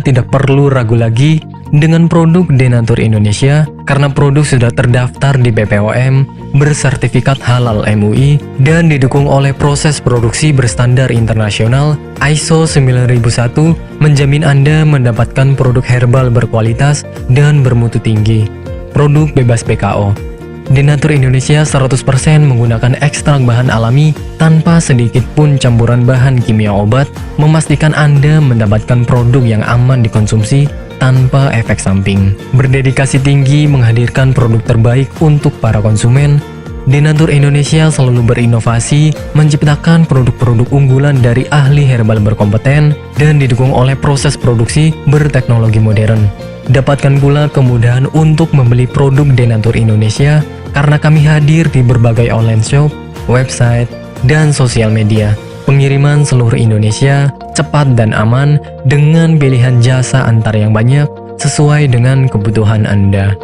tidak perlu ragu lagi dengan produk Denatur Indonesia karena produk sudah terdaftar di BPOM, bersertifikat halal MUI, dan didukung oleh proses produksi berstandar internasional ISO 9001 menjamin Anda mendapatkan produk herbal berkualitas dan bermutu tinggi. Produk bebas PKO. Denatur Indonesia 100% menggunakan ekstrak bahan alami tanpa sedikit pun campuran bahan kimia obat, memastikan Anda mendapatkan produk yang aman dikonsumsi tanpa efek samping. Berdedikasi tinggi menghadirkan produk terbaik untuk para konsumen, Denatur Indonesia selalu berinovasi menciptakan produk-produk unggulan dari ahli herbal berkompeten dan didukung oleh proses produksi berteknologi modern. Dapatkan pula kemudahan untuk membeli produk Denatur Indonesia karena kami hadir di berbagai online shop, website, dan sosial media. Pengiriman seluruh Indonesia cepat dan aman dengan pilihan jasa antar yang banyak sesuai dengan kebutuhan Anda.